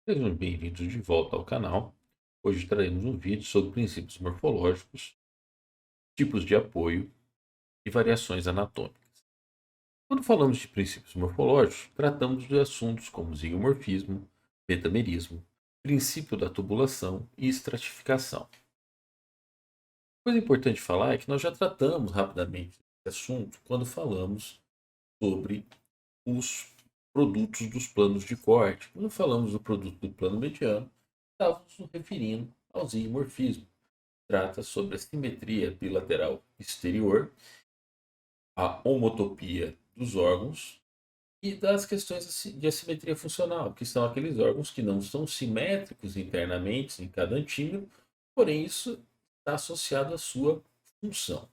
Sejam bem-vindos de volta ao canal. Hoje traremos um vídeo sobre princípios morfológicos, tipos de apoio e variações anatômicas. Quando falamos de princípios morfológicos, tratamos de assuntos como zigomorfismo, metamerismo, princípio da tubulação e estratificação. Coisa importante falar é que nós já tratamos rapidamente esse assunto quando falamos sobre os produtos dos planos de corte. Quando falamos do produto do plano mediano, estávamos nos referindo ao zigomorfismo. Trata sobre a simetria bilateral exterior, a homotopia dos órgãos e das questões de assimetria funcional, que são aqueles órgãos que não são simétricos internamente em cada antímero, porém isso está associado à sua função.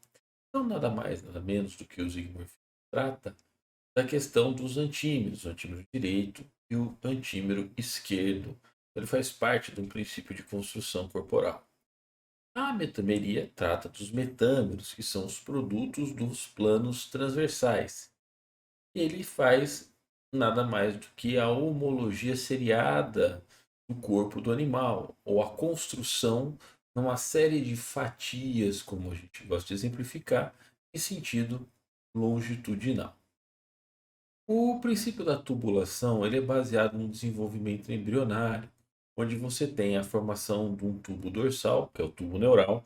Então, nada mais, nada menos do que o zigomorfismo trata da questão dos antímeros, o antímero direito e o antímero esquerdo. Ele faz parte de um princípio de construção corporal. A metameria trata dos metâmeros, que são os produtos dos planos transversais. Ele faz nada mais do que a homologia seriada do corpo do animal, ou a construção numa série de fatias, como a gente gosta de exemplificar, em sentido longitudinal. O princípio da tubulação ele é baseado no desenvolvimento embrionário, onde você tem a formação de um tubo dorsal, que é o tubo neural,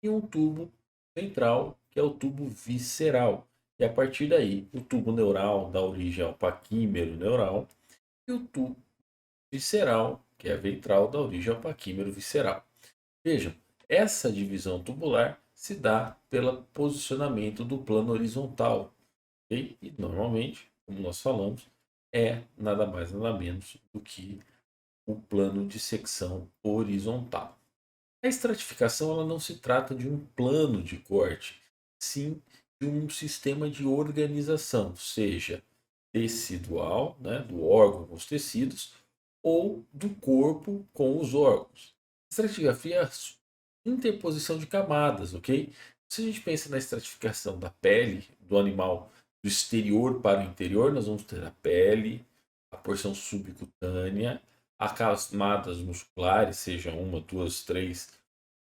e um tubo ventral, que é o tubo visceral. E a partir daí, o tubo neural dá origem ao paquímero neural e o tubo visceral, que é ventral, dá origem ao paquímero visceral. Vejam, essa divisão tubular se dá pelo posicionamento do plano horizontal. Ok? E normalmente, como nós falamos, é nada mais nada menos do que o plano de secção horizontal. A estratificação ela não se trata de um plano de corte, sim de um sistema de organização, seja tecidual, né, do órgão com os tecidos, ou do corpo com os órgãos. Estratigrafia é a interposição de camadas, ok? Se a gente pensa na estratificação da pele do animal do exterior para o interior, nós vamos ter a pele, a porção subcutânea, as camadas musculares, seja uma, duas, três,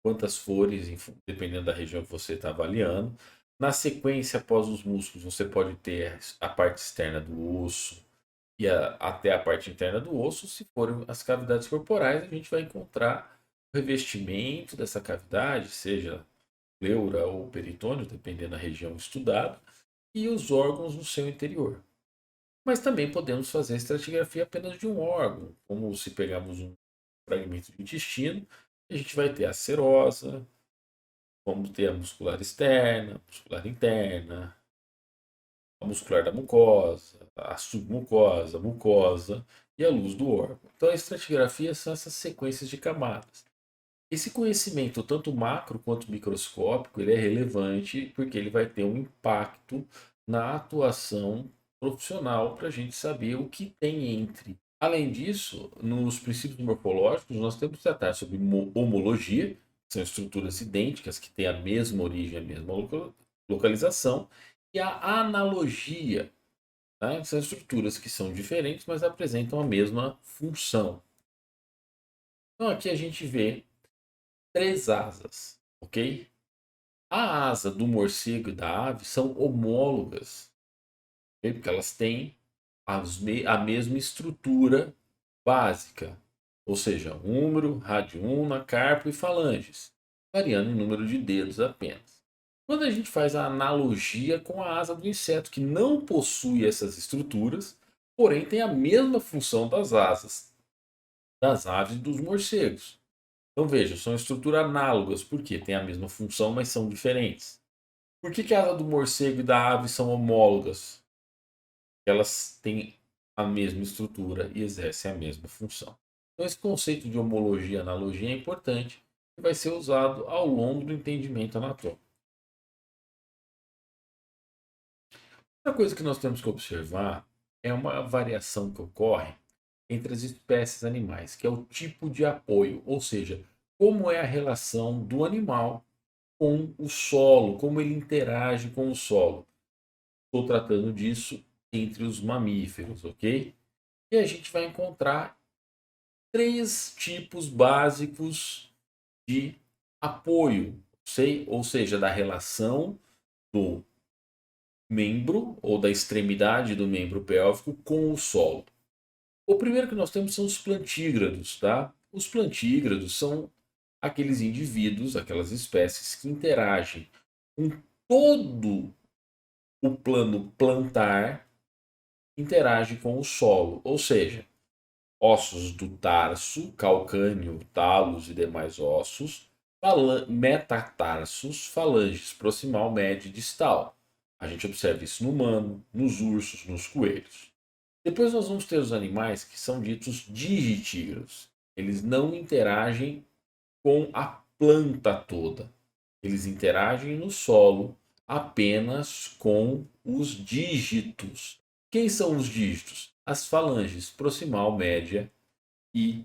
quantas forem, dependendo da região que você está avaliando. Na sequência, após os músculos, você pode ter a parte externa do osso e até a parte interna do osso. Se forem as cavidades corporais, a gente vai encontrar o revestimento dessa cavidade, seja pleura ou peritônio, dependendo da região estudada, e os órgãos no seu interior. Mas também podemos fazer a estratigrafia apenas de um órgão, como se pegarmos um fragmento de intestino, a gente vai ter a serosa, vamos ter a muscular externa, muscular interna, a muscular da mucosa, a submucosa, a mucosa e a luz do órgão. Então a estratigrafia são essas sequências de camadas. Esse conhecimento, tanto macro quanto microscópico, ele é relevante porque ele vai ter um impacto na atuação profissional para a gente saber o que tem entre. Além disso, nos princípios morfológicos, nós temos que tratar sobre homologia, que são estruturas idênticas que têm a mesma origem, a mesma localização, e a analogia, né? São estruturas que são diferentes, mas apresentam a mesma função. Então aqui a gente vê três asas, ok? A asa do morcego e da ave são homólogas, ok? Porque elas têm a mesma estrutura básica, ou seja, húmero, radiúna, carpo e falanges, variando em número de dedos apenas. Quando a gente faz a analogia com a asa do inseto, que não possui essas estruturas, porém tem a mesma função das asas das aves e dos morcegos. Então veja, são estruturas análogas, porque têm a mesma função, mas são diferentes. Por que a asa do morcego e da ave são homólogas? Elas têm a mesma estrutura e exercem a mesma função. Então esse conceito de homologia e analogia é importante e vai ser usado ao longo do entendimento anatômico. Outra coisa que nós temos que observar é uma variação que ocorre entre as espécies animais, que é o tipo de apoio, ou seja, como é a relação do animal com o solo, como ele interage com o solo. Estou tratando disso entre os mamíferos, ok? E a gente vai encontrar três tipos básicos de apoio, ou seja, da relação do membro ou da extremidade do membro pélvico com o solo. O primeiro que nós temos são os plantígrados, tá? Os plantígrados são aqueles indivíduos, aquelas espécies que interagem com todo o plano plantar, interage com o solo, ou seja, ossos do tarso, calcâneo, talos e demais ossos, metatarsos, falanges proximal, média e distal. A gente observa isso no humano, nos ursos, nos coelhos. Depois nós vamos ter os animais que são ditos digitígrados. Eles não interagem com a planta toda. Eles interagem no solo apenas com os dígitos. Quem são os dígitos? As falanges proximal, média e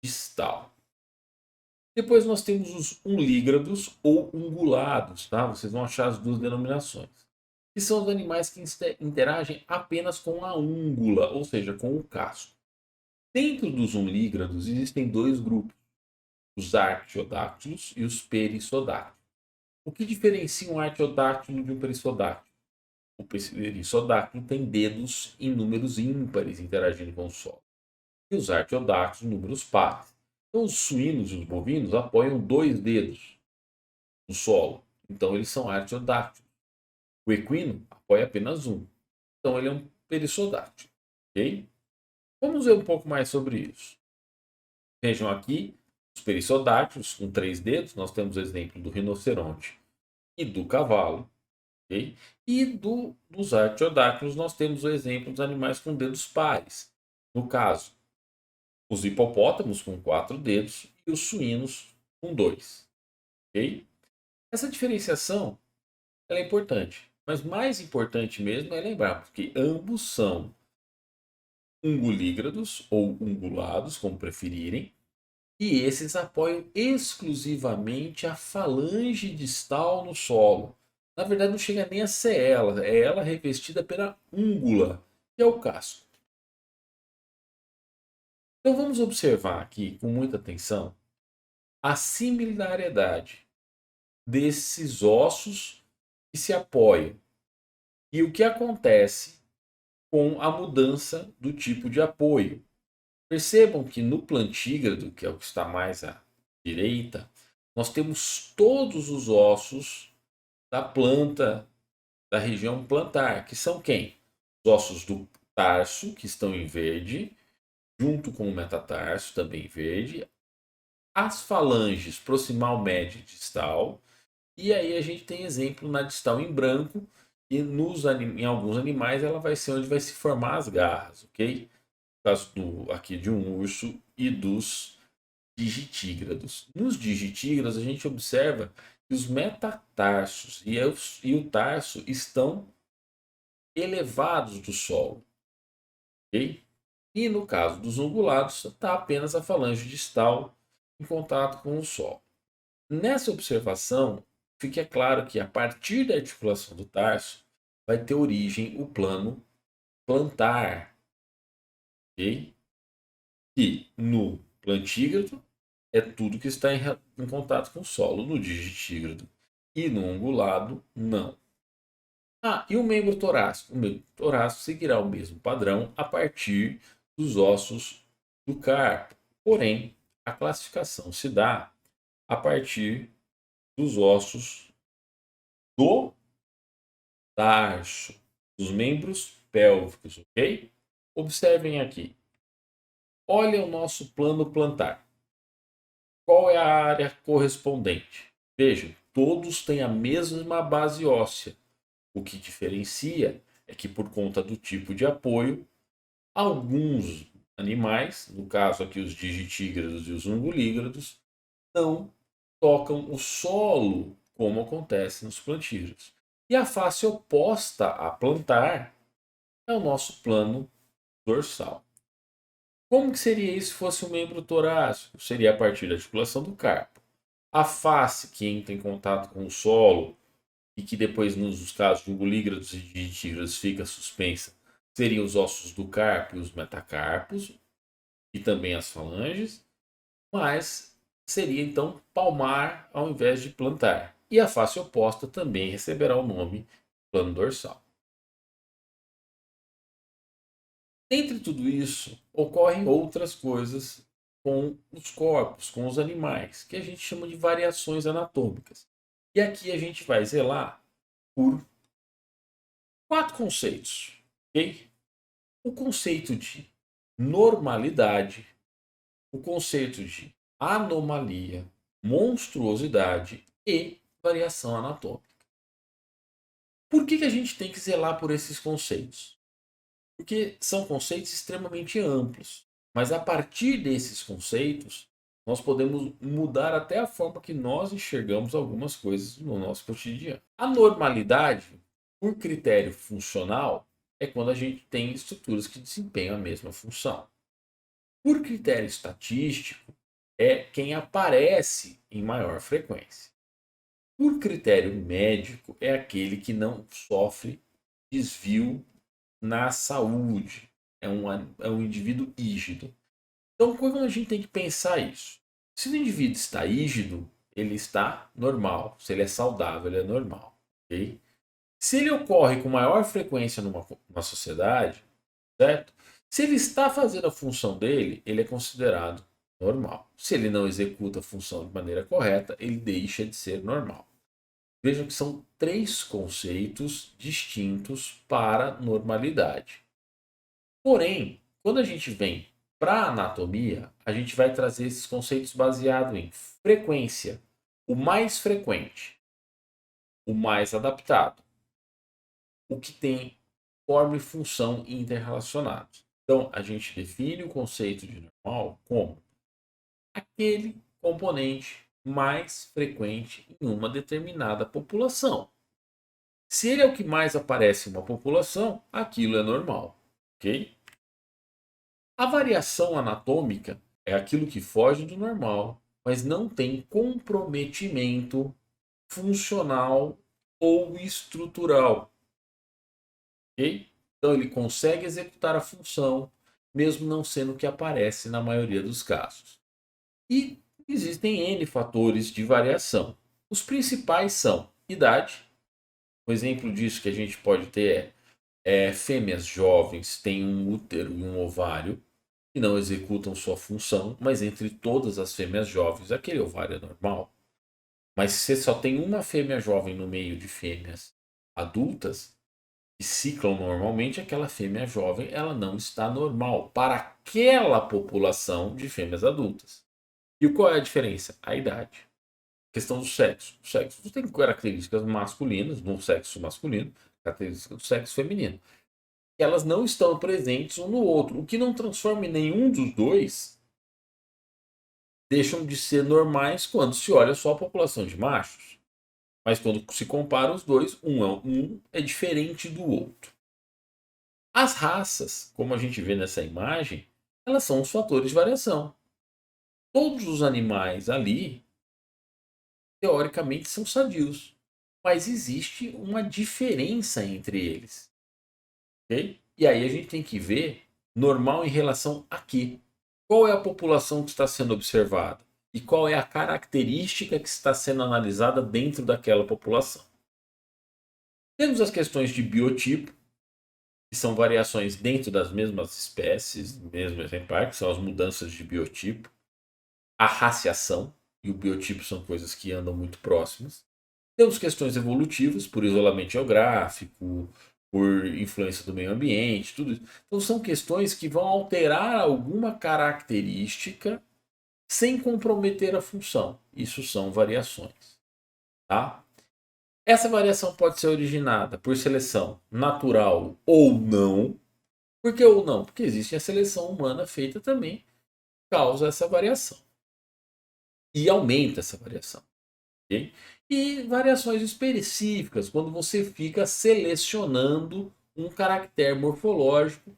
distal. Depois nós temos os unlígrados ou ungulados, tá? Vocês vão achar as duas denominações. Que são os animais que interagem apenas com a úngula, ou seja, com o casco. Dentro dos unlígrados existem dois grupos, os artiodáctilos e os perissodáctilos. O que diferencia um artiodáctilo de um perissodáctilo? O perissodáctilo tem dedos em números ímpares interagindo com o solo. E os artiodáctilos, números pares. Então, os suínos e os bovinos apoiam dois dedos no solo. Então, eles são artiodáctilos. O equino apoia apenas um. Então, ele é um perissodáctilo. Ok? Vamos ver um pouco mais sobre isso. Vejam aqui os perissodáctilos com três dedos. Nós temos o exemplo do rinoceronte e do cavalo. Okay? E dos artiodáctilos nós temos o exemplo dos animais com dedos pares. No caso, os hipopótamos com 4 dedos e os suínos com 2. Okay? Essa diferenciação ela é importante, mas mais importante mesmo é lembrarmos que ambos são ungulígrados ou ungulados, como preferirem, e esses apoiam exclusivamente a falange distal no solo. Na verdade, não chega nem a ser ela, é ela revestida pela úngula, que é o casco. Então vamos observar aqui com muita atenção a similaridade desses ossos que se apoiam e o que acontece com a mudança do tipo de apoio. Percebam que no plantígrado, que é o que está mais à direita, nós temos todos os ossos da planta, da região plantar, que são quem? Os ossos do tarso, que estão em verde, junto com o metatarso, também em verde, as falanges proximal, média e distal, e aí a gente tem exemplo na distal em branco, e em alguns animais ela vai ser onde vai se formar as garras, ok? No caso aqui de um urso e dos digitígrados. Nos digitígrados a gente observa que os metatarsos e o tarso estão elevados do solo, ok? E no caso dos ungulados está apenas a falange distal em contato com o solo. Nessa observação, fica claro que a partir da articulação do tarso vai ter origem o plano plantar, ok? E no plantígrado é tudo que está em contato com o solo, no digitígrado e no ungulado, não. E o membro torácico? O membro torácico seguirá o mesmo padrão a partir dos ossos do carpo. Porém, a classificação se dá a partir dos ossos do tarso, dos membros pélvicos, ok? Observem aqui. Olha o nosso plano plantar. Qual é a área correspondente? Vejam, todos têm a mesma base óssea. O que diferencia é que, por conta do tipo de apoio, alguns animais, no caso aqui os digitígrados e os ungulígrados, não tocam o solo como acontece nos plantígrados. E a face oposta a plantar é o nosso plano dorsal. Como que seria isso se fosse um membro torácico? Seria a partir da articulação do carpo. A face que entra em contato com o solo e que depois, nos casos de ungulígrados e digitígrados, fica suspensa, seriam os ossos do carpo e os metacarpos, e também as falanges, mas seria então palmar ao invés de plantar. E a face oposta também receberá o nome plano dorsal. Entre tudo isso, ocorrem outras coisas com os corpos, com os animais, que a gente chama de variações anatômicas. E aqui a gente vai zelar por 4 conceitos, ok? O conceito de normalidade, o conceito de anomalia, monstruosidade e variação anatômica. Por que a gente tem que zelar por esses conceitos? Porque são conceitos extremamente amplos, mas a partir desses conceitos, nós podemos mudar até a forma que nós enxergamos algumas coisas no nosso cotidiano. A normalidade, por critério funcional, é quando a gente tem estruturas que desempenham a mesma função. Por critério estatístico, é quem aparece em maior frequência. Por critério médico, é aquele que não sofre desvio na saúde. É um indivíduo rígido. Então, quando a gente tem que pensar isso? Se o indivíduo está rígido, ele está normal. Se ele é saudável, ele é normal. Okay? Se ele ocorre com maior frequência numa sociedade, certo? Se ele está fazendo a função dele, ele é considerado normal. Se ele não executa a função de maneira correta, ele deixa de ser normal. Vejam que são 3 conceitos distintos para normalidade. Porém, quando a gente vem para a anatomia, a gente vai trazer esses conceitos baseados em frequência, o mais frequente, o mais adaptado, o que tem forma e função interrelacionados. Então, a gente define o conceito de normal como aquele componente mais frequente em uma determinada população. Se ele é o que mais aparece em uma população, aquilo é normal, ok? A variação anatômica é aquilo que foge do normal, mas não tem comprometimento funcional ou estrutural, ok? Então ele consegue executar a função, mesmo não sendo o que aparece na maioria dos casos. E existem N fatores de variação. Os principais são idade. Um exemplo disso que a gente pode ter é fêmeas jovens têm um útero e um ovário que não executam sua função, mas entre todas as fêmeas jovens, aquele ovário é normal. Mas se você só tem uma fêmea jovem no meio de fêmeas adultas, que ciclam normalmente, aquela fêmea jovem ela não está normal para aquela população de fêmeas adultas. E qual é a diferença? A idade. Questão do sexo. O sexo tem características masculinas no sexo masculino, características do sexo feminino. Elas não estão presentes um no outro, o que não transforma em nenhum dos dois deixam de ser normais quando se olha só a população de machos. Mas quando se compara os dois, um é diferente do outro. As raças, como a gente vê nessa imagem, elas são os fatores de variação. Todos os animais ali, teoricamente, são sadios. Mas existe uma diferença entre eles. Okay? E aí a gente tem que ver normal em relação a quê? Qual é a população que está sendo observada? E qual é a característica que está sendo analisada dentro daquela população? Temos as questões de biotipo, que são variações dentro das mesmas espécies, mesmo exemplar, que são as mudanças de biotipo. A raciação e o biotipo são coisas que andam muito próximas. Temos questões evolutivas, por isolamento geográfico, por influência do meio ambiente, tudo isso. Então são questões que vão alterar alguma característica sem comprometer a função. Isso são variações. Tá? Essa variação pode ser originada por seleção natural ou não. Por que ou não? Porque existe a seleção humana feita também, causa essa variação. E aumenta essa variação. Okay? E variações específicas, quando você fica selecionando um caractere morfológico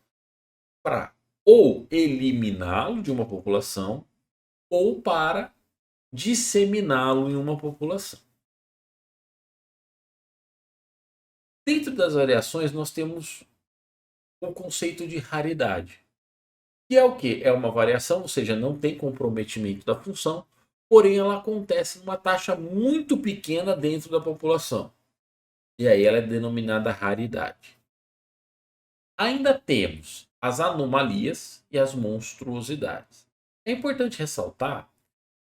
para ou eliminá-lo de uma população ou para disseminá-lo em uma população. Dentro das variações, nós temos o conceito de raridade. Que é o quê? É uma variação, ou seja, não tem comprometimento da função, porém ela acontece numa taxa muito pequena dentro da população. E aí ela é denominada raridade. Ainda temos as anomalias e as monstruosidades. É importante ressaltar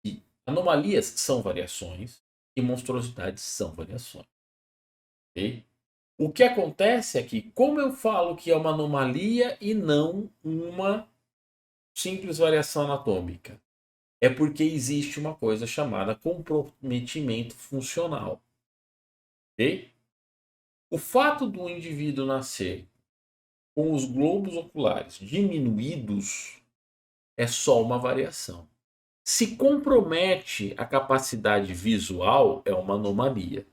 que anomalias são variações e monstruosidades são variações. Ok? O que acontece é que, como eu falo que é uma anomalia e não uma simples variação anatômica, é porque existe uma coisa chamada comprometimento funcional. Ok? O fato do indivíduo nascer com os globos oculares diminuídos é só uma variação. Se compromete a capacidade visual, é uma anomalia.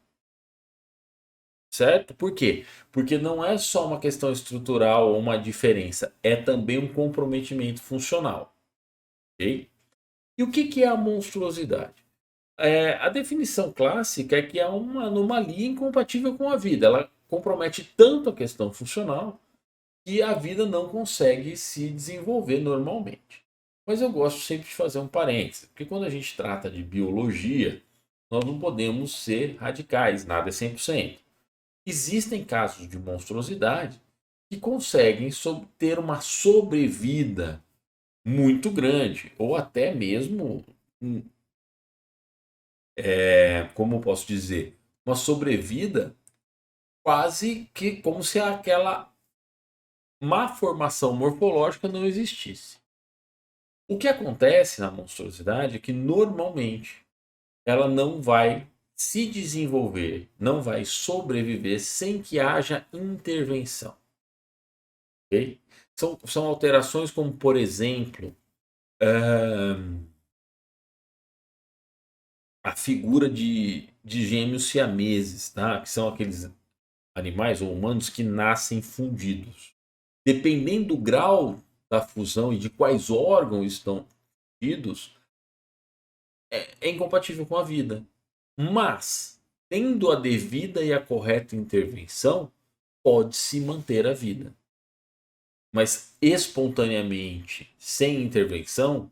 Certo? Por quê? Porque não é só uma questão estrutural ou uma diferença, é também um comprometimento funcional. Ok? E o que é a monstruosidade? A definição clássica é que é uma anomalia incompatível com a vida. Ela compromete tanto a questão funcional que a vida não consegue se desenvolver normalmente. Mas eu gosto sempre de fazer um parênteses, porque quando a gente trata de biologia, nós não podemos ser radicais, nada é 100%. Existem casos de monstruosidade que conseguem ter uma sobrevida muito grande, ou até mesmo, como posso dizer, uma sobrevida quase que como se aquela má formação morfológica não existisse. O que acontece na monstruosidade é que normalmente ela não vai se desenvolver, não vai sobreviver sem que haja intervenção. Okay? São alterações como, por exemplo, a figura de gêmeos siameses, tá? Que são aqueles animais ou humanos que nascem fundidos. Dependendo do grau da fusão e de quais órgãos estão fundidos, é incompatível com a vida. Mas, tendo a devida e a correta intervenção, pode-se manter a vida. Mas espontaneamente, sem intervenção,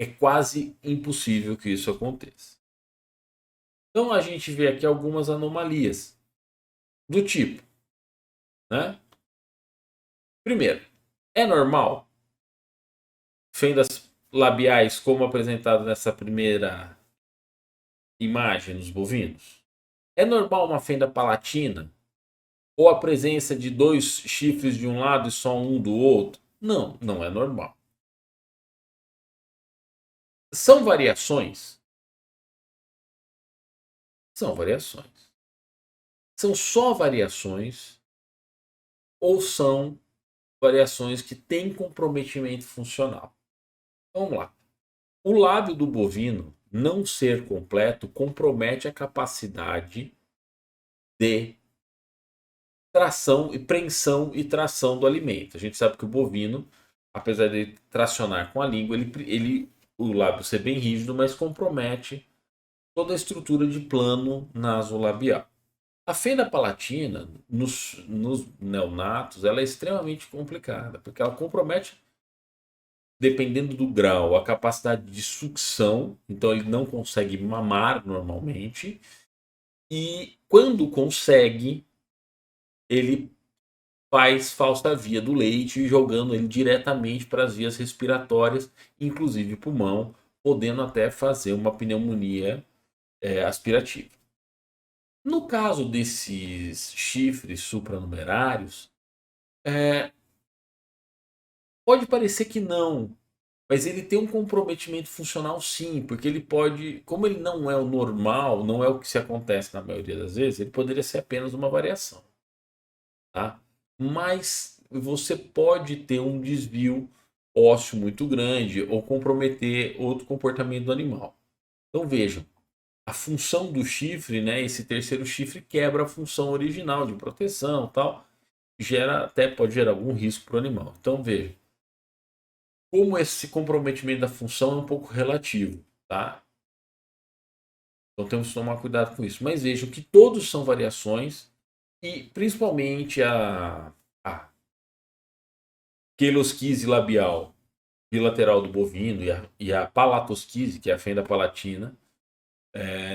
é quase impossível que isso aconteça. Então a gente vê aqui algumas anomalias do tipo, né? Primeiro, é normal fendas labiais como apresentado nessa primeira imagem nos bovinos? É normal uma fenda palatina ou a presença de dois chifres de um lado e só um do outro? Não, não é normal. São variações? São variações. São só variações ou são variações que têm comprometimento funcional? Vamos lá. O lábio do bovino não ser completo compromete a capacidade de tração e preensão e tração do alimento. A gente sabe que o bovino, apesar de tracionar com a língua, o lábio ser bem rígido, mas compromete toda a estrutura de plano nasolabial. A fenda palatina, nos neonatos, ela é extremamente complicada, porque ela compromete, dependendo do grau, a capacidade de sucção, então ele não consegue mamar normalmente, e quando consegue, ele faz falsa via do leite, jogando ele diretamente para as vias respiratórias, inclusive pulmão, podendo até fazer uma pneumonia aspirativa. No caso desses chifres supranumerários, pode parecer que não, mas ele tem um comprometimento funcional sim, porque ele pode, como ele não é o normal, não é o que se acontece na maioria das vezes, ele poderia ser apenas uma variação, tá? Mas você pode ter um desvio ósseo muito grande ou comprometer outro comportamento do animal. Então vejam, a função do chifre, né, esse terceiro chifre quebra a função original de proteção, tal, pode gerar algum risco para o animal. Então veja, como esse comprometimento da função é um pouco relativo, tá? Então temos que tomar cuidado com isso. Mas vejam que todos são variações e principalmente a quelosquise labial bilateral do bovino e a palatosquise, que é a fenda palatina,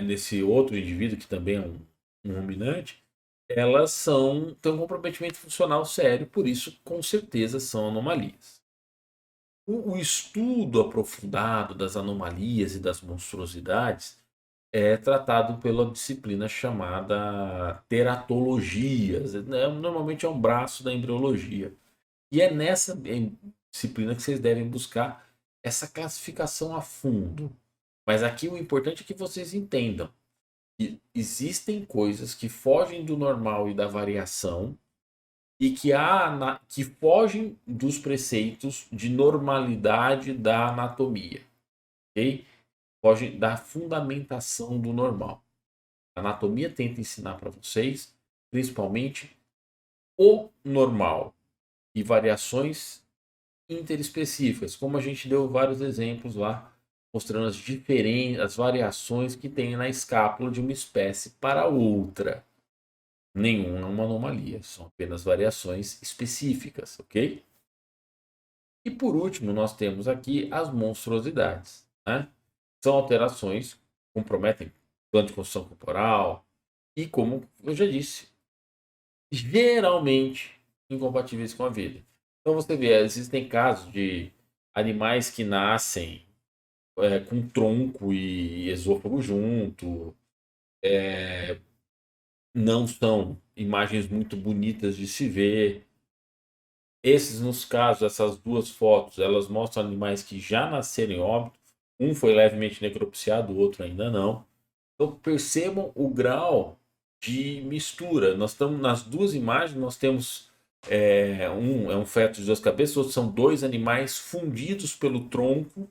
nesse outro indivíduo que também é um ruminante, elas têm um comprometimento funcional sério, por isso, com certeza, são anomalias. O estudo aprofundado das anomalias e das monstruosidades é tratado pela disciplina chamada teratologia, né? Normalmente é um braço da embriologia. E é nessa disciplina que vocês devem buscar essa classificação a fundo. Mas aqui o importante é que vocês entendam que existem coisas que fogem do normal e da variação e que fogem dos preceitos de normalidade da anatomia, ok? Fogem da fundamentação do normal. A anatomia tenta ensinar para vocês, principalmente, o normal e variações interespecíficas, como a gente deu vários exemplos lá, mostrando as variações que tem na escápula de uma espécie para outra. Nenhuma é uma anomalia, são apenas variações específicas, ok? E por último, nós temos aqui as monstruosidades, né? São alterações que comprometem plano de construção corporal e, como eu já disse, geralmente incompatíveis com a vida. Então você vê, existem casos de animais que nascem com tronco e esôfago junto, não são imagens muito bonitas de se ver. Esses, nos casos, essas duas fotos, elas mostram animais que já nasceram em óbito. Um foi levemente necropsiado, o outro ainda não. Então percebam o grau de mistura. Nós estamos nas duas imagens, nós temos um é um feto de duas cabeças, outros são dois animais fundidos pelo tronco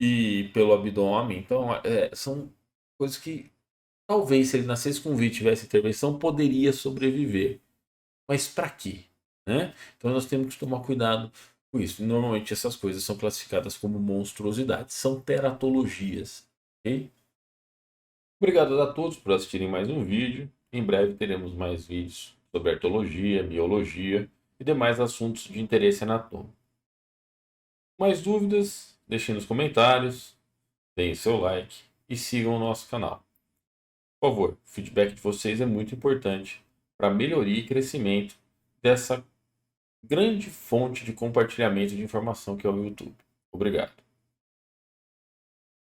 e pelo abdômen. Então são coisas que talvez se ele nascesse com vida e tivesse intervenção poderia sobreviver. Mas para quê? Né? Então nós temos que tomar cuidado com isso. Normalmente essas coisas são classificadas como monstruosidades, são teratologias. Ok? Obrigado a todos por assistirem mais um vídeo. Em breve teremos mais vídeos sobre arqueologia, biologia e demais assuntos de interesse anatômico. Mais dúvidas? Deixem nos comentários, deem seu like e sigam o nosso canal. Por favor, o feedback de vocês é muito importante para a melhoria e crescimento dessa grande fonte de compartilhamento de informação que é o YouTube. Obrigado.